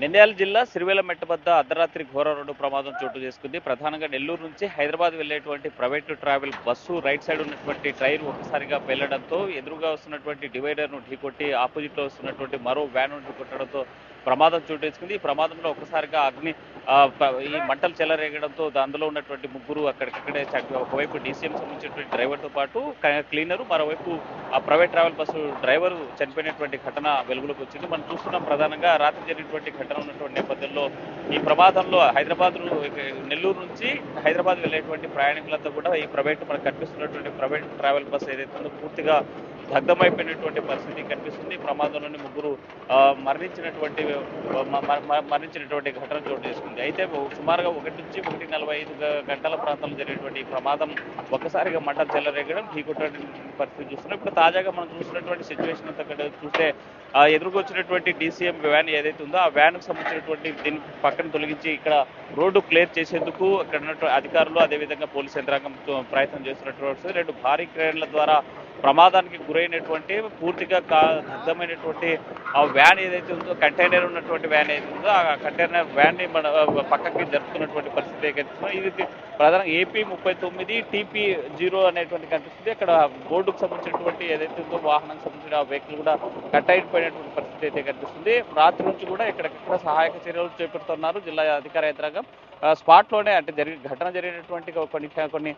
నంద్యాల జిల్లా సిరివెల్లమెట్ట వద్ద అర్ధరాత్రి ఘోర రోడ్డు ప్రమాదం చోటు చేసుకుంది. ప్రధానంగా నెల్లూరు నుంచి హైదరాబాద్ వెళ్లేటువంటి private travel bus right side ఉన్నటువంటి టైర్ ఒక్కసారిగా పేలడంతో ఎదురుగా వస్తున్నటువంటి డివైడర్ను ఢీకొట్టి ఆపోజిట్లో వస్తున్నటువంటి మరో వ్యాన్ ఢీకొట్టడంతో ప్రమాదం చోటు చేసుకుంది. ఈ ప్రమాదంలో ఒక్కసారిగా ఈ మంటలు చెలరేగడంతో అందులో ఉన్నటువంటి ముగ్గురు అక్కడికక్కడే ఒకవైపు డీసీఎం సంబంధించినటువంటి డ్రైవర్తో పాటు క్లీనరు, మరోవైపు ఆ ప్రైవేట్ ట్రావెల్ బస్సు డ్రైవరు చనిపోయినటువంటి ఘటన వెలుగులోకి వచ్చింది. మనం చూస్తున్నాం ప్రధానంగా రాత్రి జరిగినటువంటి ఘటన ఉన్నటువంటి నేపథ్యంలో ఈ ప్రమాదంలో నెల్లూరు నుంచి హైదరాబాద్ వెళ్ళేటువంటి ప్రయాణికులంతా కూడా ఈ మనకు కనిపిస్తున్నటువంటి ప్రైవేట్ ట్రావెల్ బస్సు ఏదైతే ఉందో పూర్తిగా దగ్ధమైపోయినటువంటి పరిస్థితి కనిపిస్తుంది. ఈ ప్రమాదంలోని ముగ్గురు మరణించినటువంటి ఘటన చోటు చేసుకుంది. అయితే సుమారుగా 1 నుంచి 1:45 గంటల ప్రాంతంలో జరిగినటువంటి ఈ ప్రమాదం ఒక్కసారిగా మంటలు చెలరేగడం, ఢీకొట్టడానికి పరిస్థితి చూస్తున్నాం. ఇప్పుడు తాజాగా మనం చూసినటువంటి సిచ్యువేషన్ అంతా చూస్తే ఎదురుగా వచ్చినటువంటి డీసీఎం వ్యాన్ ఏదైతే ఉందో ఆ వ్యాన్కు సంబంధించినటువంటి దీన్ని పక్కన తొలగించి ఇక్కడ రోడ్డు క్లియర్ చేసేందుకు ఇక్కడ ఉన్నటువంటి అధికారులు అదేవిధంగా పోలీస్ యంత్రాంగం ప్రయత్నం చేస్తున్నటువంటి 2 భారీ క్రేన్ల ద్వారా ప్రమాదానికి గురైనటువంటి పూర్తిగా దగ్ధమైనటువంటి ఆ వ్యాన్ ఏదైతే ఉందో, కంటైనర్ ఉన్నటువంటి వ్యాన్ ఏదైతే ఉందో ఆ కంటైనర్ వ్యాన్ని మన పక్కకి జరుపుతున్నటువంటి పరిస్థితి కనిపిస్తుంది. ఇది ప్రధానంగా ఏపీ 39 TP 0 అనేటువంటి కనిపిస్తుంది. అక్కడ బోర్డుకు సంబంధించినటువంటి ఏదైతే ఉందో వాహనానికి సంబంధించిన వెహికల్ కూడా కట్ అయిపోయినటువంటి పరిస్థితి అయితే కనిపిస్తుంది. రాత్రి నుంచి కూడా ఎక్కడెక్కడ సహాయక చర్యలు చేపడుతున్నారు జిల్లా అధికార యంత్రాంగం. స్పాట్లోనే అంటే ఘటన జరిగినటువంటి కొన్ని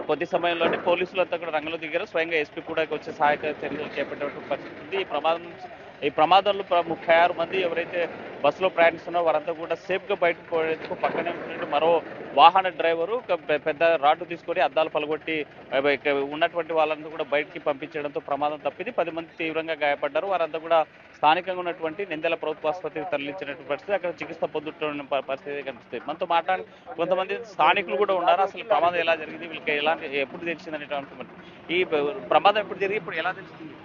కొద్ది సమయంలోనే పోలీసులంతా కూడా రంగంలో దిగారు. స్వయంగా ఎస్పీ కూడా వచ్చే సహాయక చర్యలు చేపట్టేటువంటి పరిస్థితి ఉంది. ఈ ప్రమాదంలో 36 మంది ఎవరైతే బస్సులో ప్రయాణిస్తున్నారో వారంతా కూడా సేఫ్గా బయటకు పోయేందుకు పక్కనే ఉన్నటువంటి మరో వాహన డ్రైవరు పెద్ద రాడ్డు తీసుకొని అద్దాలు పలగొట్టి ఉన్నటువంటి వాళ్ళంతా కూడా బయటికి పంపించడంతో ప్రమాదం తప్పింది. 10 మంది తీవ్రంగా గాయపడ్డారు. వారంతా కూడా స్థానికంగా ఉన్నటువంటి నంద్యాల ప్రభుత్వ ఆసుపత్రికి తరలించినటువంటి పరిస్థితి, అక్కడ చికిత్స పొందుతున్న పరిస్థితి కనిపిస్తుంది. మనతో మాట్లాడి కొంతమంది స్థానికులు కూడా ఉన్నారు. అసలు ప్రమాదం ఎలా జరిగింది, వీళ్ళకి ఎప్పుడు తెలిసింది అనేటువంటి ఈ ప్రమాదం ఎప్పుడు జరిగి ఇప్పుడు ఎలా తెలిసింది?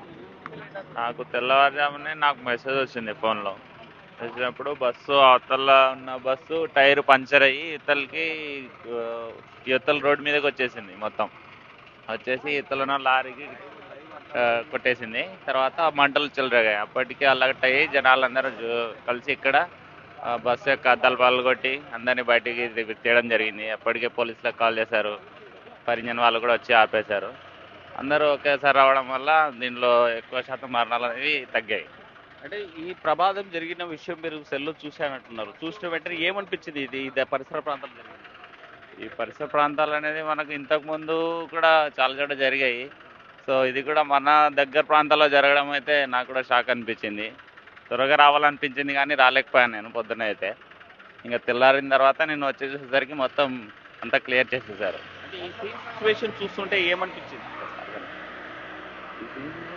నాకు తెల్లవారుజామునే నాకు మెసేజ్ వచ్చింది ఫోన్లో. వచ్చినప్పుడు బస్సు అవతల ఉన్న బస్సు టైర్ పంచర్ అయ్యి ఇవతల రోడ్డు మీదకి వచ్చేసింది. మొత్తం వచ్చేసి ఇవతల లారీకి కొట్టేసింది. తర్వాత మంటలు చెలరేగాయి. అప్పటికే అలర్ట్ అయ్యి జనాలందరూ కలిసి ఇక్కడ బస్సు యొక్క అద్దాలు పగలగొట్టి అందరినీ బయటికి తీయడం జరిగింది. అప్పటికే పోలీసులకు కాల్ చేశారు. పరిజన్ వాళ్ళు కూడా వచ్చి ఆపేశారు. అందరూ ఒకేసారి రావడం వల్ల దీనిలో ఎక్కువ శాతం మరణాలు అనేవి తగ్గాయి. అంటే ఈ ప్రమాదం జరిగిన విషయం మీరు సెల్లో చూశానంటున్నారు. చూసిన వెంటనే ఏమనిపించింది ఇది పరిసర ప్రాంతాలు జరిగింది? ఈ పరిసర ప్రాంతాలు అనేది మనకు ఇంతకుముందు కూడా చాలా చోట జరిగాయి. సో ఇది కూడా మన దగ్గర ప్రాంతాల్లో జరగడం అయితే నాకు కూడా షాక్ అనిపించింది. త్వరగా రావాలనిపించింది కానీ రాలేకపోయాను నేను పొద్దున్న అయితే. ఇంకా తెల్లారిన తర్వాత నేను వచ్చేసేసరికి మొత్తం అంతా క్లియర్ చేసేసారు. అంటే ఈ సిచ్యువేషన్ చూస్తుంటే ఏమనిపించింది?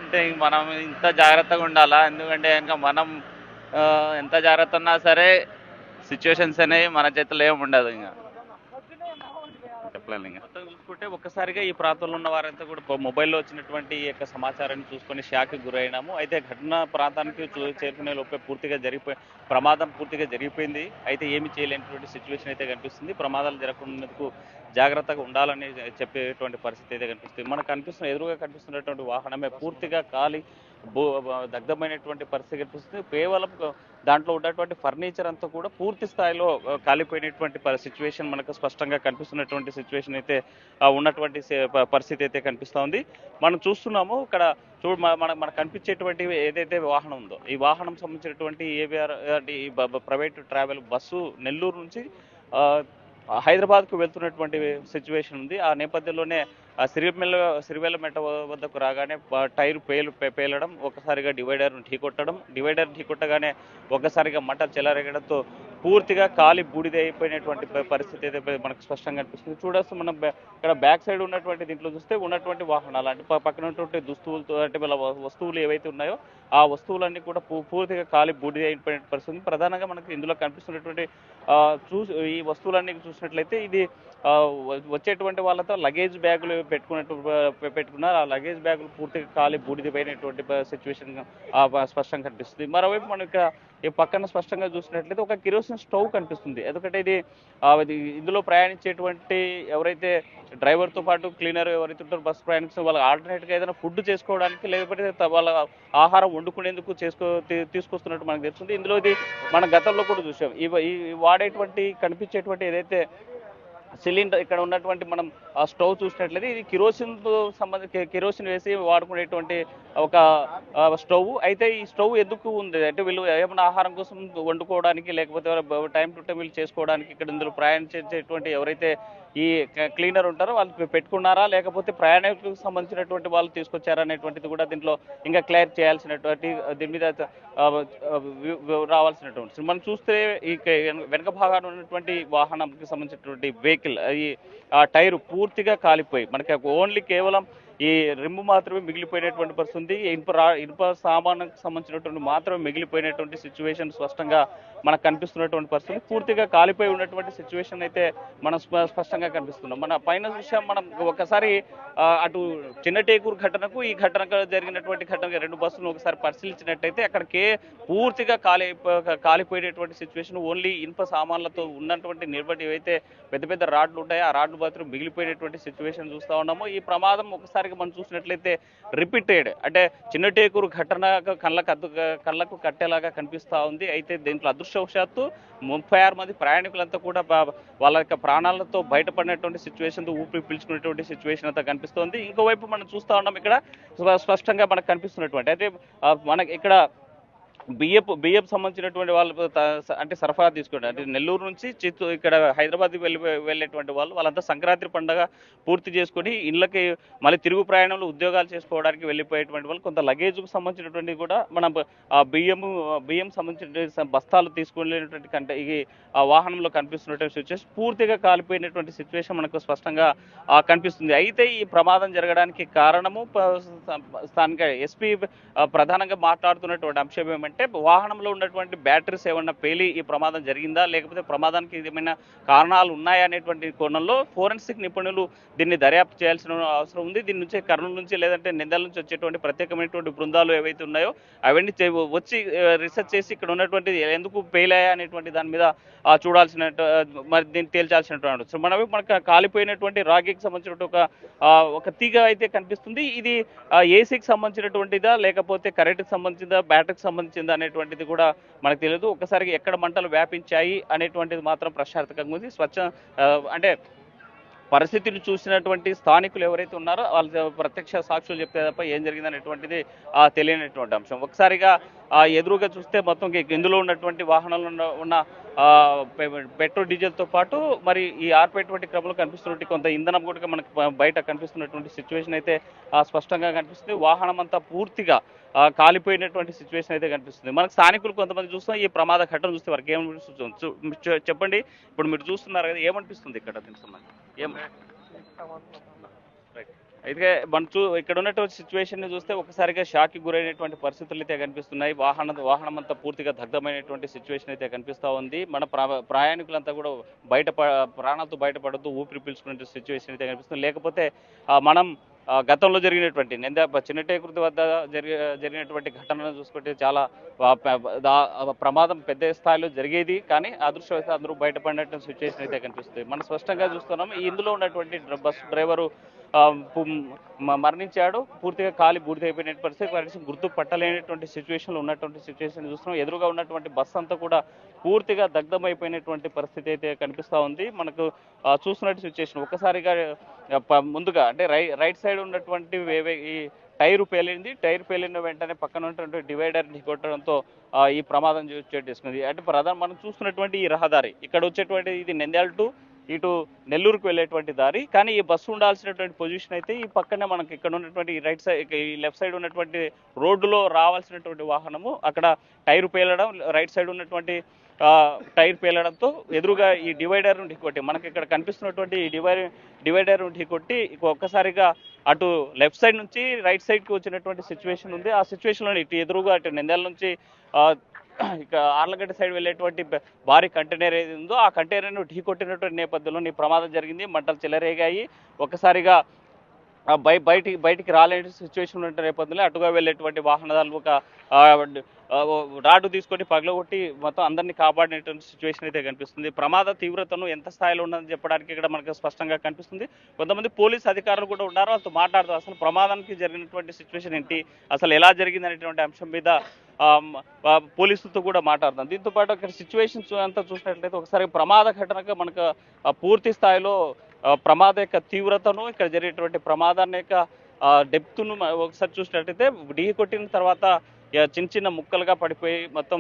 అంటే మనం ఇంత జాగ్రత్తగా ఉండాలా? ఎందుకంటే ఇంకా మనం ఎంత జాగ్రత్త ఉన్నా సరే సిచ్యువేషన్స్ అనేవి మన చేతిలో ఏమి ఉండదు. ఇంకా చెప్పలేను. ఇంకా మొత్తం చూసుకుంటే ఒక్కసారిగా ఈ ప్రాంతంలో ఉన్న వారంతా కూడా మొబైల్లో వచ్చినటువంటి ఈ యొక్క సమాచారాన్ని చూసుకొని షాక్కి గురైనాము. అయితే ఘటన ప్రాంతానికి చేరుకునే లోపే ప్రమాదం పూర్తిగా జరిగిపోయింది. అయితే ఏమి చేయలేనటువంటి సిచ్యువేషన్ అయితే కనిపిస్తుంది. ప్రమాదాలు జరగకుండాకు జాగ్రత్తగా ఉండాలని చెప్పేటువంటి పరిస్థితి అయితే కనిపిస్తుంది. మనకు ఎదురుగా కనిపిస్తున్నటువంటి వాహనమే పూర్తిగా కాలి దగ్ధమైనటువంటి పరిస్థితి కనిపిస్తుంది. కేవలం దాంట్లో ఉన్నటువంటి ఫర్నిచర్ అంతా కూడా పూర్తి స్థాయిలో కాలిపోయినటువంటి సిచ్యువేషన్ మనకు స్పష్టంగా కనిపిస్తున్నటువంటి సిచ్యువేషన్ అయితే ఉన్నటువంటి పరిస్థితి అయితే కనిపిస్తూ ఉంది. మనం చూస్తున్నాము ఇక్కడ మనకు కనిపించేటువంటి ఏదైతే వాహనం ఉందో ఈ వాహనం సంబంధించినటువంటి AVR private travel bus Nellore నుంచి హైదరాబాద్కు వెళ్తున్నటువంటి సిచ్యువేషన్ ఉంది. ఆ నేపథ్యంలోనే సిరివెల్లమెట్ట వద్దకు రాగానే టైర్ పేలడం, ఒక్కసారిగా డివైడర్ను ఢీకొట్టడం, డివైడర్ ఢీకొట్టగానే ఒక్కసారిగా మంటలు చెలరేగడంతో పూర్తిగా కాలి బూడిద అయిపోయినటువంటి పరిస్థితి అయితే మనకు స్పష్టంగా కనిపిస్తుంది. చూడొచ్చు మనం ఇక్కడ బ్యాక్ సైడ్ ఉన్నటువంటి దీంట్లో చూస్తే ఉన్నటువంటి వాహనాలు అంటే పక్కన ఉన్నటువంటి దుస్తువులతో అంటే వీళ్ళ వస్తువులు ఏవైతే ఉన్నాయో ఆ వస్తువులన్నీ కూడా పూర్తిగా కాలి బూడిద అయిపోయిన పరిస్థితి. ప్రధానంగా మనకి ఇందులో కనిపిస్తున్నటువంటి ఈ వస్తువులన్నీ చూసినట్లయితే ఇది వచ్చేటువంటి వాళ్ళతో లగేజ్ పెట్టుకున్నట్టు పెట్టుకున్నారు. ఆ లగేజ్ బ్యాగులు పూర్తిగా కాలి బూడిదపోయినటువంటి సిచ్యువేషన్ స్పష్టంగా కనిపిస్తుంది. మరోవైపు మనం ఇక్కడ ఈ పక్కన స్పష్టంగా చూసినట్లయితే ఒక కిరోసిన్ స్టవ్ కనిపిస్తుంది. ఎందుకంటే ఇందులో ప్రయాణించేటువంటి ఎవరైతే డ్రైవర్తో పాటు క్లీనర్ ఎవరైతే ఉంటారో బస్సు ప్రయాణిస్తున్న వాళ్ళకి ఆల్టర్నేట్గా ఏదైనా ఫుడ్ చేసుకోవడానికి లేకపోతే వాళ్ళ ఆహారం వండుకునేందుకు తీసుకొస్తున్నట్టు మనకు తెలుస్తుంది. ఇందులో ఇది మన గతంలో కూడా చూసాం. ఈ వాడేటువంటి కనిపించేటువంటి ఏదైతే సిలిండర్ ఇక్కడ ఉన్నటువంటి మనం ఆ స్టవ్ చూసినట్లయితే ఇది కిరోసిన్ వేసి వాడుకునేటువంటి ఒక స్టవ్. అయితే ఈ స్టవ్ ఎందుకు ఉంది అంటే వీళ్ళు ఏమైనా ఆహారం కోసం వండుకోవడానికి లేకపోతే టైం టు టైం వీళ్ళు చేసుకోవడానికి ఇక్కడ ఇందులో ప్రయాణించేటువంటి ఎవరైతే ఈ క్లీనర్ ఉంటారో వాళ్ళు పెట్టుకున్నారా లేకపోతే ప్రయాణికులకు సంబంధించినటువంటి వాళ్ళు తీసుకొచ్చారా అనేటువంటిది కూడా దీంట్లో ఇంకా క్లియర్ చేయాల్సినటువంటి దీని మీద రావాల్సినటువంటి మనం చూస్తే ఈ వెనక భాగాన్ని ఉన్నటువంటి వాహనంకి సంబంధించినటువంటి వెహికల్ ఆ టైరు పూర్తిగా కాలిపోయి మనకి ఓన్లీ కేవలం ఈ రిమ్ము మాత్రమే మిగిలిపోయినటువంటి పరిస్థితి. ఇనుప సామానుకు సంబంధించినటువంటి మాత్రమే మిగిలిపోయినటువంటి సిచ్యువేషన్ స్పష్టంగా మనకు కనిపిస్తున్నటువంటి పరిస్థితి. పూర్తిగా కాలిపోయి ఉన్నటువంటి సిచ్యువేషన్ అయితే మనం స్పష్టంగా కనిపిస్తున్నాం. మన పైన విషయం మనం ఒకసారి అటు చిన్నటేకూరు ఘటనకు ఈ ఘటనకు జరిగినటువంటి ఘటనకు రెండు బస్సులను ఒకసారి పరిశీలించినట్టయితే అక్కడికే పూర్తిగా కాలిపోయినటువంటి సిచ్యువేషన్. ఓన్లీ ఇనుప సామాన్లతో ఉన్నటువంటి ఏవైతే పెద్ద పెద్ద రాడ్లు ఉంటాయో ఆ రాడ్లు మాత్రం మిగిలిపోయినటువంటి సిచ్యువేషన్ చూస్తూ ఉన్నాము. ఈ ప్రమాదం ఒకసారిగా మనం చూసినట్లయితే రిపీటెడ్ అంటే చిన్నటేకూరు ఘటన కళ్ళకు కట్టేలాగా కనిపిస్తూ ఉంది. అయితే దీంట్లో అదృష్టవశాత్తు 36 మంది ప్రయాణికులంతా కూడా వాళ్ళ యొక్క ప్రాణాలతో బయటపడినటువంటి సిచ్యువేషన్, ఊపిరి పీల్చుకునేటువంటి సిచ్యువేషన్ అంతా కనిపిస్తోంది. ఇంకోవైపు మనం చూస్తూ ఉన్నాం ఇక్కడ స్పష్టంగా మనకు కనిపిస్తున్నటువంటి అయితే మనకి ఇక్కడ బియ్యం సంబంధించినటువంటి వాళ్ళు అంటే సరఫరా తీసుకుంటారు. అంటే నెల్లూరు నుంచి ఇక్కడ హైదరాబాద్ వెళ్ళేటువంటి వాళ్ళంతా సంక్రాంతి పండుగ పూర్తి చేసుకొని ఇళ్ళకి మళ్ళీ తిరుగు ప్రయాణంలో ఉద్యోగాలు చేసుకోవడానికి వెళ్ళిపోయేటువంటి వాళ్ళు కొంత లగేజ్కు సంబంధించినటువంటి కూడా మనం బియ్యం సంబంధించిన బస్తాలు తీసుకునేటువంటి కంటే ఆ వాహనంలో కనిపిస్తున్నటువంటి సిచ్యువేషన్ పూర్తిగా కాలిపోయినటువంటి సిచ్యువేషన్ మనకు స్పష్టంగా కనిపిస్తుంది. అయితే ఈ ప్రమాదం జరగడానికి కారణము స్థానిక ఎస్పీ ప్రధానంగా మాట్లాడుతున్నటువంటి అంశం ఏమంటే వాహనంలో ఉన్నటువంటి బ్యాటరీస్ ఏమన్నా పేలి ఈ ప్రమాదం జరిగిందా లేకపోతే ప్రమాదానికి ఏమైనా కారణాలు ఉన్నాయా అనేటువంటి కోణంలో ఫోరెన్సిక్ నిపుణులు దీన్ని దర్యాప్తు చేయాల్సిన అవసరం ఉంది. దీని నుంచి కర్నూలు నుంచి లేదంటే నిందల నుంచి వచ్చేటువంటి ప్రత్యేకమైనటువంటి బృందాలు ఏవైతే ఉన్నాయో అవన్నీ వచ్చి రీసెర్చ్ చేసి ఇక్కడ ఉన్నటువంటి ఎందుకు పేలాయా అనేటువంటి దాని మీద చూడాల్సిన మరి దీన్ని తేల్చాల్సినటువంటి సో మనకు కాలిపోయినటువంటి రాగికి సంబంధించినటువంటి ఒక తీగ అయితే కనిపిస్తుంది. ఇది ఏసీకి సంబంధించినటువంటిదా లేకపోతే కరెంట్కి సంబంధించిందా బ్యాటరీకి సంబంధించిందా అనేటువంటిది కూడా మనకు తెలియదు. ఒక్కసారిగా ఎక్కడ మంటలు వ్యాపించాయి అనేటువంటిది మాత్రం ప్రశ్నార్థకంగా ఉంది. అంటే పరిస్థితిని చూసినటువంటి స్థానికులు ఎవరైతే ఉన్నారో వాళ్ళు ప్రత్యక్ష సాక్షులు చెప్తే తప్ప ఏం జరిగిందనేటువంటిది తెలియనటువంటి అంశం. ఒకసారిగా ఎదురుగా చూస్తే మొత్తం ఇందులో ఉన్నటువంటి వాహనాల్లో ఉన్న పెట్రోల్ డీజిల్తో పాటు మరి ఈ ఆర్పేటువంటి క్రమంలో కనిపిస్తున్నటువంటి కొంత ఇంధనం కూడా మనకు బయట కనిపిస్తున్నటువంటి సిచ్యువేషన్ అయితే స్పష్టంగా కనిపిస్తుంది. వాహనం అంతా పూర్తిగా కాలిపోయినటువంటి సిచ్యువేషన్ అయితే కనిపిస్తుంది. మనకు స్థానికులు కొంతమంది చూస్తాం ఈ ప్రమాద ఘటన చూస్తే వారికి ఏమనిపిస్తుంది చెప్పండి. ఇప్పుడు మీరు చూస్తున్నారు కదా ఏమనిపిస్తుంది ఇక్కడ దీనికి సంబంధించి అయితే ఇక్కడ ఉన్నటువంటి సిచ్యువేషన్ ని చూస్తే ఒకసారిగా షాక్కి గురైనటువంటి పరిస్థితులు అయితే కనిపిస్తున్నాయి. వాహనం అంతా పూర్తిగా దగ్ధమైనటువంటి సిచ్యువేషన్ అయితే కనిపిస్తూ ఉంది. మన ప్రయాణికులంతా కూడా ప్రాణాలతో బయటపడుతూ ఊపిరి పీల్చుకునే సిచ్యువేషన్ అయితే కనిపిస్తుంది. లేకపోతే మనం గతంలో జరిగినటువంటి చిన్నటేకృతి వద్ద జరిగినటువంటి ఘటనను చూసుకుంటే చాలా ప్రమాదం పెద్ద స్థాయిలో జరిగేది. కానీ అదృష్టవశాత్తు అందరూ బయటపడినటువంటి సిచ్యువేషన్ అయితే కనిపిస్తుంది. మనం స్పష్టంగా చూస్తున్నాం ఇందులో ఉన్నటువంటి బస్సు డ్రైవరు మరణించాడు. పూర్తిగా కాలి బూడిదైపోయిన పరిస్థితి కనీసం గుర్తు పట్టలేనటువంటి సిచ్యువేషన్లో ఉన్నటువంటి సిచ్యువేషన్ చూస్తున్నాం. ఎదురుగా ఉన్నటువంటి బస్సు అంతా కూడా పూర్తిగా దగ్ధమైపోయినటువంటి పరిస్థితి అయితే కనిపిస్తూ ఉంది. మనకు చూస్తున్నట్టు సిచ్యువేషన్ ఒకసారిగా ముందుగా అంటే రైట్ సైడ్ ఉన్నటువంటి ఈ టైరు పేలింది. టైర్ పేలిన వెంటనే పక్కన ఉన్నటువంటి డివైడర్ని కొట్టడంతో ఈ ప్రమాదం చోటు చేసుకుంది. అంటే మనం చూస్తున్నటువంటి ఈ రహదారి ఇక్కడ వచ్చేటువంటి ఇది నంద్యాల టు ఇటు నెల్లూరుకు వెళ్ళేటువంటి దారి. కానీ ఈ బస్సు ఉండాల్సినటువంటి పొజిషన్ అయితే ఈ పక్కనే మనకి ఇక్కడ ఉన్నటువంటి ఈ లెఫ్ట్ సైడ్ ఉన్నటువంటి రోడ్డులో రావాల్సినటువంటి వాహనము అక్కడ టైరు పేలడం, రైట్ సైడ్ ఉన్నటువంటి టైర్ పేలడంతో ఎదురుగా ఈ డివైడర్ను ఢీకొట్టి మనకి ఇక్కడ కనిపిస్తున్నటువంటి ఈ డివైడర్ను ఢీకొట్టి ఒక్కసారిగా అటు లెఫ్ట్ సైడ్ నుంచి రైట్ సైడ్కి వచ్చినటువంటి సిచ్యువేషన్ ఉంది. ఆ సిచ్యువేషన్లో ఇటు ఎదురుగా అటు నంద్యాల నుంచి ఇక ఆర్లగడ్డ సైడ్ వెళ్ళేటువంటి భారీ కంటైనర్ ఏది ఉందో ఆ కంటైనర్ను ఢీకొట్టినటువంటి నేపథ్యంలో ఈ ప్రమాదం జరిగింది. మంటలు చెలరేగాయి. ఒక్కసారిగా బయటికి రాలేని సిచ్యువేషన్ ఉంటే నేపథ్యంలో అటుగా వెళ్ళేటువంటి వాహనదారులు ఒక ఆ, ఆ, రాడ్డు తీసుకొని పగలగొట్టి మొత్తం అందరినీ కాపాడినటువంటి సిచ్యువేషన్ అయితే కనిపిస్తుంది. ప్రమాద తీవ్రతను ఎంత స్థాయిలో ఉన్నదని చెప్పడానికి ఇక్కడ మనకు స్పష్టంగా కనిపిస్తుంది. కొంతమంది పోలీస్ అధికారులు కూడా ఉన్నారు, వాళ్ళతో మాట్లాడుతూ అసలు ప్రమాదానికి జరిగినటువంటి సిచ్యువేషన్ ఏంటి, అసలు ఎలా జరిగింది అనేటువంటి అంశం మీద ఆ, పోలీసులతో కూడా మాట్లాడతాం. దీంతో పాటు అక్కడ సిచ్యువేషన్స్ అంతా చూసినట్లయితే ఒకసారి ప్రమాద ఘటనగా మనకు పూర్తి స్థాయిలో ప్రమాద యొక్క తీవ్రతను, ఇక్కడ జరిగేటువంటి ప్రమాదాన్ని యొక్క డెప్త్ను ఒకసారి చూసినట్టయితే ఢీ కొట్టిన తర్వాత చిన్న చిన్న ముక్కలుగా పడిపోయి మొత్తం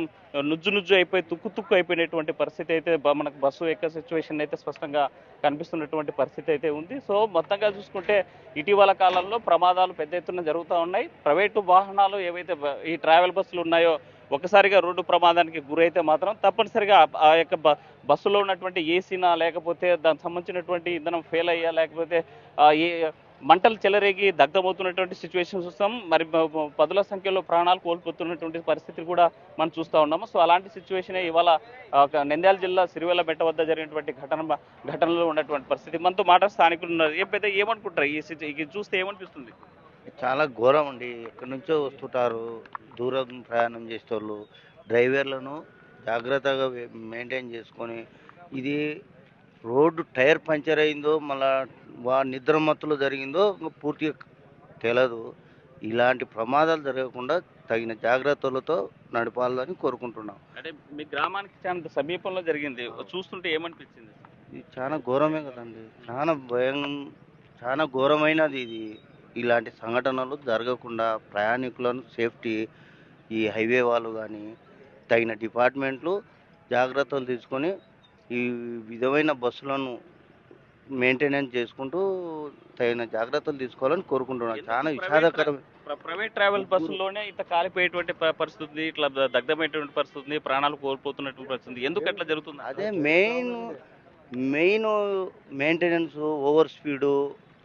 నుజ్జు నుజ్జు అయిపోయి తుక్కు తుక్కు అయిపోయినటువంటి పరిస్థితి అయితే మనకు బస్సు యొక్క సిచ్యువేషన్ అయితే స్పష్టంగా కనిపిస్తున్నటువంటి పరిస్థితి అయితే ఉంది. సో మొత్తంగా చూసుకుంటే ఇటీవల కాలంలో ప్రమాదాలు పెద్ద ఎత్తున జరుగుతూ ఉన్నాయి. ప్రైవేటు వాహనాలు ఏవైతే ఈ ట్రావెల్ బస్సులు ఉన్నాయో ఒకసారిగా రోడ్డు ప్రమాదానికి గురైతే మాత్రం తప్పనిసరిగా ఆ యొక్క బస్సులో ఉన్నటువంటి ఏసీనా, లేకపోతే దానికి సంబంధించినటువంటి ఇంధనం ఫెయిల్ అయ్యా, లేకపోతే ఏ మంటలు చెలరేగి దగ్ధమవుతున్నటువంటి సిచ్యువేషన్ చూస్తాం. మరి పదుల సంఖ్యలో ప్రాణాలు కోల్పోతున్నటువంటి పరిస్థితులు కూడా మనం చూస్తూ ఉన్నాము. సో అలాంటి సిచ్యువేషన్ ఇవాళ నంద్యాల జిల్లా సిరివెల్ల బెట్ట వద్ద జరిగినటువంటి ఘటనలో ఉన్నటువంటి పరిస్థితి. మనతో మాట స్థానికులు ఉన్నారు. ఏమనుకుంటారు ఇది చూస్తే ఏమనిపిస్తుంది? చాలా ఘోరం అండి. ఎక్కడి నుంచో వస్తుంటారు, దూరం ప్రయాణం చేసేటోళ్ళు డ్రైవర్లను జాగ్రత్తగా మెయింటైన్ చేసుకొని, ఇది రోడ్డు టైర్ పంచర్ అయిందో మళ్ళా నిద్ర మత్తులో జరిగిందో పూర్తిగా తెలియదు. ఇలాంటి ప్రమాదాలు జరగకుండా తగిన జాగ్రత్తలతో నడపాలని కోరుకుంటున్నాం. అంటే మీ గ్రామానికి చాలా సమీపంలో జరిగింది, చూస్తుంటే ఏమనిపించింది? ఇది చాలా ఘోరమే కదండి, చాలా ఘోరమైనది ఇది. ఇలాంటి సంఘటనలు జరగకుండా ప్రయాణికులను సేఫ్టీ, ఈ హైవే వాళ్ళు కానీ తగిన డిపార్ట్మెంట్లు జాగ్రత్తలు తీసుకొని ఈ విధమైన బస్సులను మెయింటెనెన్స్ చేసుకుంటూ తగిన జాగ్రత్తలు తీసుకోవాలని కోరుకుంటున్నాను. చాలా విషాదకరం. ప్రైవేట్ ట్రావెల్ బస్సుల్లోనే ఇంత కాలిపోయేటువంటి పరిస్థితి, ఇట్లా దగ్ధమైనటువంటి పరిస్థితి, ప్రాణాలు కోల్పోతున్నటువంటి పరిస్థితి ఎందుకు అట్లా జరుగుతుంది? అదే మెయిన్ మెయింటెనెన్స్, ఓవర్ స్పీడు,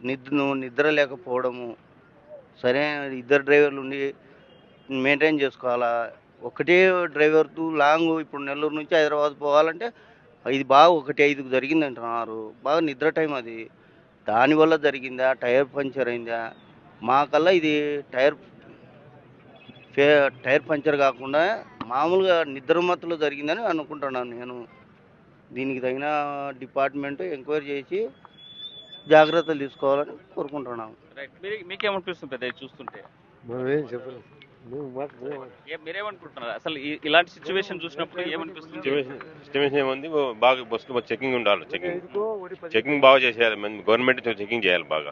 నిద్ర లేకపోవడము. సరే, ఇద్దరు డ్రైవర్లు ఉండి మెయింటైన్ చేసుకోవాలా. ఒకటే డ్రైవర్తో లాంగ్, ఇప్పుడు నెల్లూరు నుంచి హైదరాబాద్ పోవాలంటే ఇది బాగా 1:05కు జరిగింది అంటున్నారు. బాగా నిద్ర టైం అది. దానివల్ల జరిగిందా, టైర్ పంచర్ అయిందా? మాకల్లా ఇది టైర్ పంచర్ కాకుండా మామూలుగా నిద్రమత్తులో జరిగిందని అనుకుంటున్నాను నేను. దీనికి తగిన డిపార్ట్మెంట్ ఎంక్వైరీ చేసి జాగ్రత్తలు తీసుకోవాలని కోరుకుంటున్నాము. మీకేమనిపిస్తుంది పెద్ద చూస్తుంటే? మనమేం చెప్పలేదు. మీరేమనుకుంటున్నారు అసలు ఇలాంటి సిచ్యువేషన్ చూసినప్పుడు ఏమనిపిస్తుంది? సిచ్యువేషన్ ఏముంది, బాగా బస్సులో చెకింగ్ ఉండాలి. చెకింగ్ బాగా చేసేయాలి. గవర్నమెంట్ చెకింగ్ చేయాలి బాగా.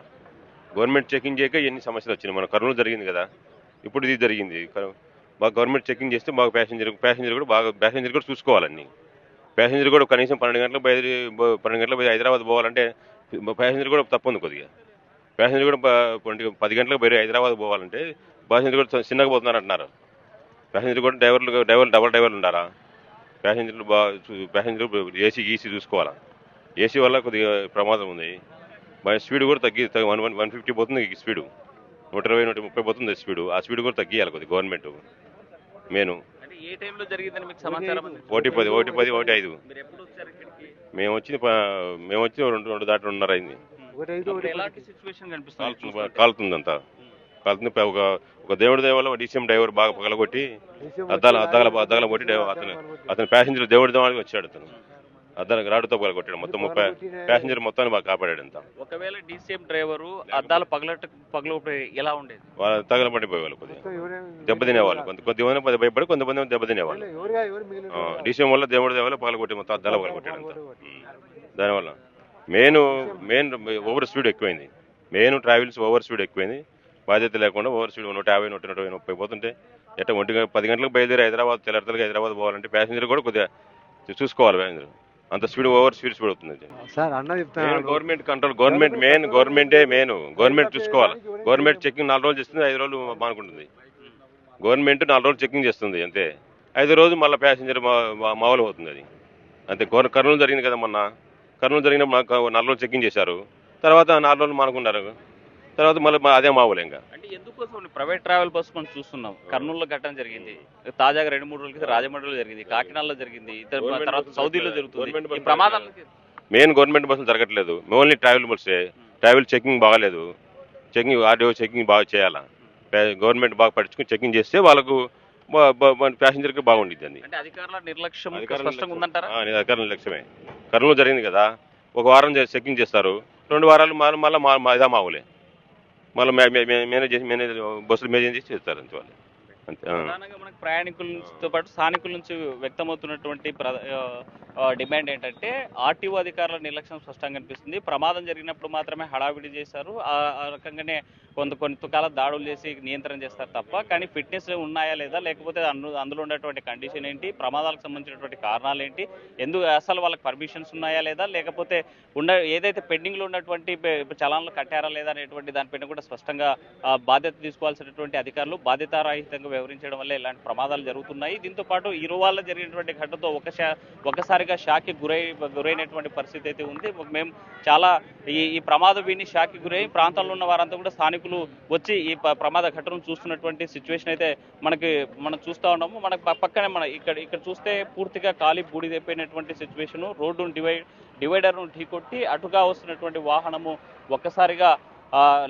గవర్నమెంట్ చెకింగ్ చేయక ఎన్ని సమస్యలు వచ్చినాయి. మన కర్నూలు జరిగింది కదా, ఇప్పుడు ఇది జరిగింది. బాగా గవర్నమెంట్ చెకింగ్ చేస్తే బాగా ప్యాసింజర్ కూడా చూసుకోవాలండి. ప్యాసింజర్ కూడా కనీసం 12 గంటలకు బయలు హైదరాబాద్ పోవాలంటే ప్యాసింజర్ కూడా తప్పదు కొద్దిగా. ప్యాసింజర్ కూడా 10 గంటలకు బయలు హైదరాబాద్ పోవాలంటే ప్యాసింజర్ కూడా చిన్నగా పోతున్నారు అంటున్నారు. ప్యాసింజర్ కూడా డబల్ డ్రైవర్లు ఉండాలా. ప్యాసింజర్ ఏసీ చూసుకోవాలా. ఏసీ వల్ల కొద్దిగా ప్రమాదం ఉంది. స్పీడ్ కూడా 150 పోతుంది స్పీడు, 120, 130 పోతుంది స్పీడు. ఆ స్పీడ్ కూడా తగ్గియాలి కొద్దిగా గవర్నమెంట్. మెయిన్ ఏ టైంలో జరిగిందని మీకు సమాచారం? 1:10, 1:05. మేము వచ్చి 2 దాటి 2:30 అయింది. కాలుతుందంతా కాలుతుంది. ఒక దేవుడి దేవాలో డీసీఎం డ్రైవర్ బాగా పగలగొట్టి అద్దాల కొట్టి అతను ప్యాసింజర్ దేవుడి దేవాలకి వచ్చాడు. అతను అద్దాలకు రాడుతో పగలగొట్టాడు. మొత్తం 30 ప్యాసింజర్ మొత్తాన్ని బాగా కాపాడాడు. అంతా ఒకవేళ డీసీఎం డ్రైవరు అద్దాలు పగలగొట్టి ఎలా ఉండేది? వాళ్ళు తగలబడిపోయేవాళ్ళు, కొద్దిగా దెబ్బతినేవాళ్ళు. కొంతమంది భయపడి కొంతమంది దెబ్బతినేవాళ్ళు. డీసీఎం వల్ల దేవుడి దేవాలో పగలగొట్టి మొత్తం అద్దాలు పగలగొట్టాడు అంతా. దానివల్ల మెయిన్ ఓవర్ స్పీడ్ ఎక్కువైంది. ట్రావెల్స్ ఓవర్ స్పీడ్ ఎక్కువైంది. బాధ్యత లేకుండా ఓవర్ స్పీడ్ 150, 120, 30 పోతుంటే 10 గంటలకు బయలుదేరి తెల్లరికి హైదరాబాద్ పోవాలంటే ప్యాసింజర్ కూడా కొద్దిగా చూసుకోవాలి. ప్యాసింజర్ అంత స్పీడ్ ఓవర్ స్పీడ్ అవుతుంది. గవర్నమెంట్ కంట్రోల్, గవర్నమెంట్ చూసుకోవాలి. గవర్నమెంట్ చెకింగ్ 4 రోజులు చేస్తుంది, 5 రోజులు మానుకుంటుంది. గవర్నమెంట్ 4 రోజులు చెకింగ్ చేస్తుంది అంతే. 5 రోజులు మళ్ళీ ప్యాసింజర్ మామూలు అవుతుంది. అది అంతే. కర్నూలు జరిగింది కదా మొన్న. కర్నూలు జరిగినప్పుడు 4 రోజులు చెకింగ్ చేశారు, తర్వాత 4 రోజులు మానుకున్నారు, తర్వాత మళ్ళీ అదే మామూలు. ఇంకా అంటే ఎందుకోసం ప్రైవేట్ ట్రావెల్ బస్సు మనం చూస్తున్నాం? కర్నూలులో ఘటన జరిగింది, తాజాగా 2-3 రోజుల క్రితం రాజమండ్రిలో జరిగింది, కాకినాడలో జరిగింది, తర్వాత సౌదీలో జరుగుతుంది. ప్రమాదాలు మెయిన్ గవర్నమెంట్ బస్సులు జరగట్లేదు. ఓన్లీ ట్రావెల్ బస్సే. ట్రావెల్ చెకింగ్ బాగాలేదు. చెకింగ్ ఆర్డీఓ చెకింగ్ బాగా చేయాలా, గవర్నమెంట్ బాగా పట్టించుకుని చెకింగ్ చేస్తే వాళ్ళకు ప్యాసింజర్కి బాగుండిద్ది అని. అంటే అధికారుల నిర్లక్ష్యం అధికారుల స్పష్టంగా ఉందంటారా? అధికారుల లక్ష్యమే. కర్నూలు జరిగింది కదా, ఒక వారం చెకింగ్ చేస్తారు, 2 వారాలు మళ్ళీ ఇదా మావులే, మళ్ళీ మేనేజ్ బస్సులు మేనేజ్ చేసి చేస్తారు అంతే వాళ్ళు. అంతే. ప్రధానంగా మనకు ప్రయాణికులతో పాటు స్థానికుల నుంచి వ్యక్తమవుతున్నటువంటి డిమాండ్ ఏంటంటే ఆర్టీఓ అధికారుల నిర్లక్ష్యం స్పష్టంగా కనిపిస్తుంది. ప్రమాదం జరిగినప్పుడు మాత్రమే హడావిడి చేశారు, ఆ రకంగానే కొంతకాల దాడులు చేసి నియంత్రణ చేస్తారు తప్ప, కానీ ఫిట్నెస్ ఉన్నాయా లేదా, లేకపోతే అందులో ఉన్నటువంటి కండిషన్ ఏంటి, ప్రమాదాలకు సంబంధించినటువంటి కారణాలు ఏంటి, ఎందుకు అసలు వాళ్ళకి పర్మిషన్స్ ఉన్నాయా లేదా, లేకపోతే ఏదైతే పెండింగ్లో ఉన్నటువంటి చలాన్లు కట్టారా లేదా అనేటువంటి దానిపైన కూడా స్పష్టంగా బాధ్యత తీసుకోవాల్సినటువంటి అధికారులు బాధ్యతారాహితంగా వ్యవహరించడం వల్ల ఇలాంటి ప్రమాదాలు జరుగుతున్నాయి. దీంతో పాటు ఇరువాళ్ళ జరిగినటువంటి ఘటనతో ఒక్కసారిగా షాక్కి గురైనటువంటి పరిస్థితి అయితే ఉంది. మేము చాలా ఈ ప్రమాదం విని షాక్కి గురై ప్రాంతంలో ఉన్న వారంతా కూడా స్థానికులు వచ్చి ఈ ప్రమాద ఘటనను చూస్తున్నటువంటి సిచ్యువేషన్ అయితే మనం చూస్తూ ఉన్నాము. మనకు పక్కనే ఇక్కడ చూస్తే పూర్తిగా ఖాళీ బూడిదైపోయినటువంటి సిచ్యువేషన్, రోడ్డును డివైడర్ను ఢీకొట్టి అటుగా వస్తున్నటువంటి వాహనము ఒక్కసారిగా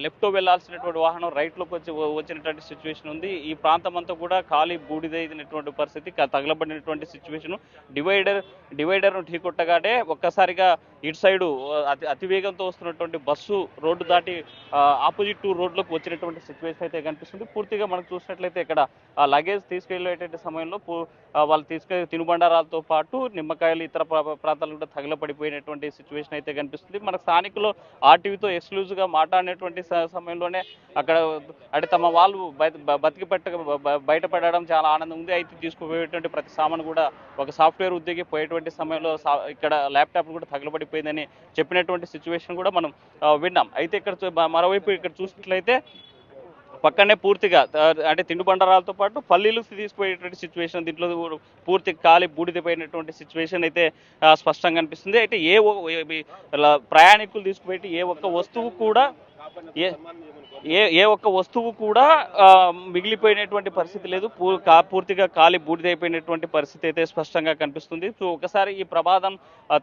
లెఫ్ట్ వెళ్లాల్సినటువంటి వాహనం రైట్లోకి వచ్చినటువంటి సిచ్యువేషన్ ఉంది. ఈ ప్రాంతం అంతా కూడా ఖాళీ బూడిదైనటువంటి పరిస్థితి, తగలబడినటువంటి సిచ్యువేషన్. డివైడర్ను ఢీకొట్టగానే ఒక్కసారిగా ఇటు సైడు అతివేగంతో వస్తున్నటువంటి బస్సు రోడ్డు దాటి ఆపోజిట్ రోడ్లోకి వచ్చినటువంటి సిచ్యువేషన్ అయితే కనిపిస్తుంది. పూర్తిగా మనం చూసినట్లయితే ఇక్కడ లగేజ్ తీసుకెళ్లేటువంటి సమయంలో వాళ్ళు తీసుకెళ్లే తినుబండారాలతో పాటు నిమ్మకాయలు ఇతర ప్రాంతాలు కూడా తగలబడిపోయినటువంటి సిచ్యువేషన్ అయితే కనిపిస్తుంది. మన స్థానికులు ఆర్టీవీతో ఎక్స్క్లూజివ్గా మాట్లాడినటువంటి సమయంలోనే అక్కడ అంటే తమ వాళ్ళు బయటపడడం చాలా ఆనందం ఉంది. అయితే తీసుకుపోయేటువంటి ప్రతి సామాను కూడా ఒక సాఫ్ట్వేర్ ఉద్యోగి పోయేటువంటి సమయంలో ఇక్కడ ల్యాప్టాప్ కూడా తగలబడిపోయిందని చెప్పినటువంటి సిచ్యువేషన్ కూడా మనం విన్నాం. అయితే ఇక్కడ మరోవైపు ఇక్కడ చూసినట్లయితే పక్కనే పూర్తిగా అంటే తిండి బండారాలతో పాటు పల్లీలు తీసుకుపోయేటువంటి సిచ్యువేషన్, దీంట్లో పూర్తి ఖాళీ బూడిదపోయినటువంటి సిచ్యువేషన్ అయితే స్పష్టంగా అనిపిస్తుంది. అయితే ప్రయాణికులు తీసుకుపోయి ఏ ఒక్క వస్తువు కూడా మిగిలిపోయినటువంటి పరిస్థితి లేదు, పూర్తిగా ఖాళీ బూడిదైపోయినటువంటి పరిస్థితి అయితే స్పష్టంగా కనిపిస్తుంది. సో ఒకసారి ఈ ప్రమాదం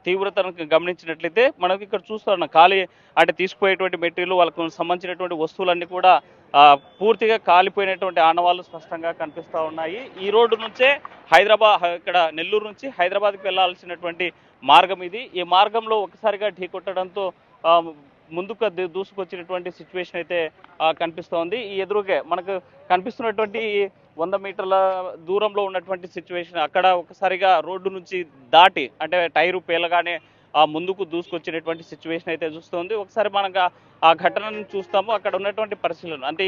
తీవ్రతను గమనించినట్లయితే మనకి ఇక్కడ చూస్తున్నాం ఖాళీ అంటే తీసుకుపోయేటువంటి మెటీరియల్ వాళ్ళకు సంబంధించినటువంటి వస్తువులన్నీ కూడా పూర్తిగా కాలిపోయినటువంటి ఆనవాళ్ళు స్పష్టంగా కనిపిస్తూ ఉన్నాయి. ఈ రోడ్డు నుంచే ఇక్కడ నెల్లూరు నుంచి హైదరాబాద్కి వెళ్లాల్సినటువంటి మార్గం ఇది. ఈ మార్గంలో ఒకసారిగా ఢీకొట్టడంతో ముందుకు దూసుకొచ్చినటువంటి సిచ్యువేషన్ అయితే కనిపిస్తోంది. ఈ ఎదురుగే మనకు కనిపిస్తున్నటువంటి 100 మీటర్ల దూరంలో ఉన్నటువంటి సిచ్యువేషన్, అక్కడ ఒకసారిగా రోడ్డు నుంచి దాటి అంటే టైరు పేలగానే ముందుకు దూసుకొచ్చినటువంటి సిచ్యువేషన్ అయితే చూస్తుంది. ఒకసారి మనకు ఆ ఘటనను చూస్తాము, అక్కడ ఉన్నటువంటి పరిశీలన అంటే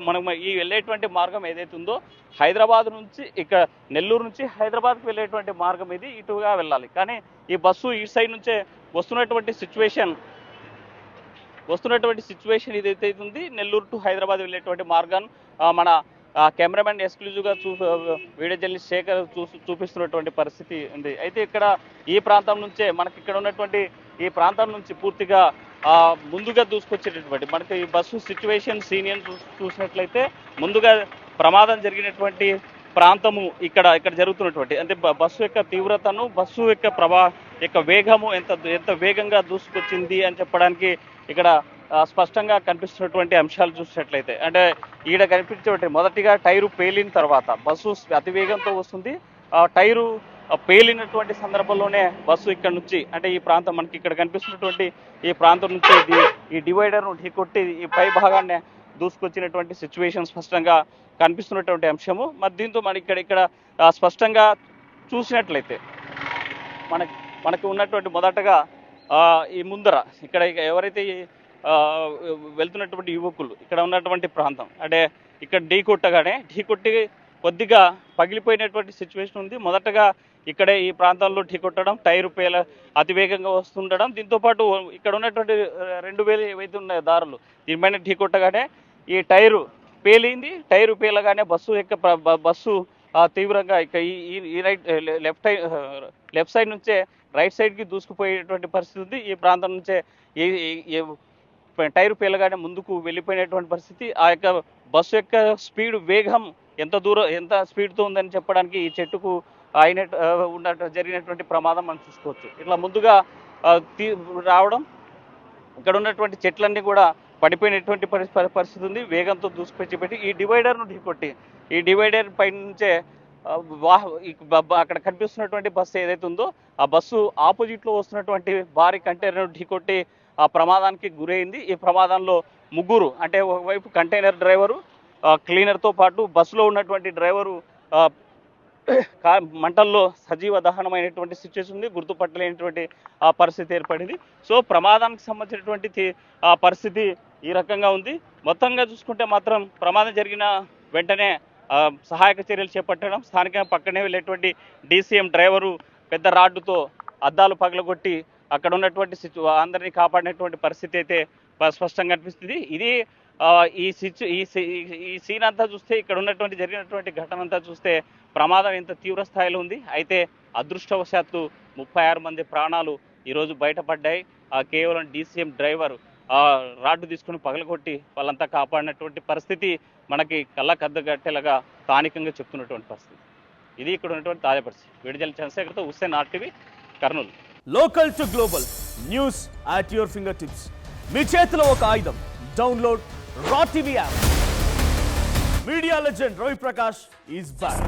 మనం ఈ వెళ్ళేటువంటి మార్గం ఏదైతే ఉందో హైదరాబాద్ నుంచి ఇక్కడ నెల్లూరు నుంచి హైదరాబాద్కి వెళ్ళేటువంటి మార్గం ఇది, ఇటుగా వెళ్ళాలి. కానీ ఈ బస్సు ఈ సైడ్ నుంచే వస్తున్నటువంటి సిచ్యువేషన్ ఇదైతే ఉంది. నెల్లూరు టు హైదరాబాద్ వెళ్ళేటువంటి మార్గం మన కెమెరామెన్ ఎక్స్క్లూజివ్గా వీడియో జర్నలిస్ట్ శేఖర్ చూపిస్తున్నటువంటి పరిస్థితి ఉంది. అయితే ఇక్కడ ఈ ప్రాంతం నుంచే మనకి ఇక్కడ ఉన్నటువంటి ఈ ప్రాంతం నుంచి పూర్తిగా ముందుగా దూసుకొచ్చేటటువంటి మనకి ఈ బస్సు సిచ్యువేషన్ సీనియర్ చూసినట్లయితే ముందుగా ప్రమాదం జరిగినటువంటి ప్రాంతము ఇక్కడ జరుగుతున్నటువంటి అంటే బస్సు యొక్క తీవ్రతను, బస్సు యొక్క వేగము ఎంత వేగంగా దూసుకొచ్చింది అని చెప్పడానికి ఇక్కడ స్పష్టంగా కనిపిస్తున్నటువంటి అంశాలు చూసినట్లయితే అంటే ఈడ కనిపించేటువంటి మొదటిగా టైరు పేలిన తర్వాత బస్సు అతివేగంతో వస్తుంది. టైరు పేలినటువంటి సందర్భంలోనే బస్సు ఇక్కడ నుంచి అంటే ఈ ప్రాంతం మనకి ఇక్కడ కనిపిస్తున్నటువంటి ఈ ప్రాంతం నుంచి ఈ డివైడర్ను ఢీకొట్టి ఈ పై భాగాన్ని దూసుకొచ్చినటువంటి సిచ్యువేషన్ స్పష్టంగా కనిపిస్తున్నటువంటి అంశము. మరి దీంతో ఇక్కడ స్పష్టంగా చూసినట్లయితే మనకి ఉన్నటువంటి మొదటగా ఈ ముందర ఇక్కడ ఎవరైతే వెళ్తున్నటువంటి యువకులు ఇక్కడ ఉన్నటువంటి ప్రాంతం అంటే ఇక్కడ ఢీకొట్టి కొద్దిగా పగిలిపోయినటువంటి సిచ్యువేషన్ ఉంది. మొదటగా ఇక్కడే ఈ ప్రాంతాల్లో ఢీకొట్టడం, టైరు అతివేగంగా వస్తుండడం, దీంతోపాటు ఇక్కడ ఉన్నటువంటి 2000 ఏవైతే ఉన్నాయో దారులు దీనిపైన ఢీకొట్టగానే ఈ టైరు పేలింది. టైరు పేలగానే బస్సు తీవ్రంగా ఇక ఈ లెఫ్ట్ సైడ్ నుంచే రైట్ సైడ్కి దూసుకుపోయేటువంటి పరిస్థితి ఉంది. ఈ ప్రాంతం నుంచే టైరు పేలగానే ముందుకు వెళ్ళిపోయినటువంటి పరిస్థితి. ఆ యొక్క బస్సు యొక్క స్పీడ్ వేగం ఎంత స్పీడ్తో ఉందని చెప్పడానికి ఈ చెట్టుకు జరిగినటువంటి ప్రమాదం మనం చూసుకోవచ్చు. ఇట్లా ముందుగా రావడం, ఇక్కడ ఉన్నటువంటి చెట్లన్నీ కూడా పడిపోయినటువంటి పరిస్థితి ఉంది. వేగంతో దూసుకొచ్చి ఈ డివైడర్ను ఢీకొట్టి ఈ డివైడర్ పై నుంచే అక్కడ కనిపిస్తున్నటువంటి బస్సు ఏదైతే ఉందో ఆ బస్సు ఆపోజిట్లో వస్తున్నటువంటి భారీ కంటైనర్ ఢీకొట్టి ఆ ప్రమాదానికి గురైంది. ఈ ప్రమాదంలో ముగ్గురు, అంటే ఒకవైపు కంటైనర్ డ్రైవరు, క్లీనర్తో పాటు బస్సులో ఉన్నటువంటి డ్రైవరు మంటల్లో సజీవ దహనమైనటువంటి సిచ్యువేషన్ ఉంది. గుర్తుపట్టలేనటువంటి ఆ పరిస్థితి ఏర్పడింది. సో ప్రమాదానికి సంబంధించినటువంటి ఆ పరిస్థితి ఈ రకంగా ఉంది. మొత్తంగా చూసుకుంటే మాత్రం ప్రమాదం జరిగిన వెంటనే సహాయక చర్యలు చేపట్టడం, స్థానికంగా పక్కనే వెళ్ళేటువంటి డీసీఎం డ్రైవరు పెద్ద రాడ్డుతో అద్దాలు పగలగొట్టి అక్కడ ఉన్నటువంటి అందరినీ కాపాడినటువంటి పరిస్థితి అయితే స్పష్టంగా కనిపిస్తుంది. ఇది ఈ సీన్ అంతా చూస్తే, ఇక్కడ ఉన్నటువంటి జరిగినటువంటి ఘటన అంతా చూస్తే ప్రమాదం ఎంత తీవ్ర స్థాయిలో ఉంది. అయితే అదృష్టవశాత్తు 36 మంది ప్రాణాలు ఈరోజు బయటపడ్డాయి. కేవలం డీసీఎం డ్రైవర్ రాడ్డు తీసుకుని పగలగొట్టి వాళ్ళంతా కాపాడినటువంటి పరిస్థితి మనకి కళ్ళకద్దగట్టేలాగా స్థానికంగా చెప్తున్నటువంటి పరిస్థితి. ఇది ఇక్కడ ఉన్నటువంటి తాజా పరిస్థితి. విడుదల చంద్రశేఖర్తో Hussain, RTV, Kurnool. Local to global news at your fingertips. మీ చేతిలో ఒక ఆయుధం. Download R TV app. Media legend Ravi Prakash is back.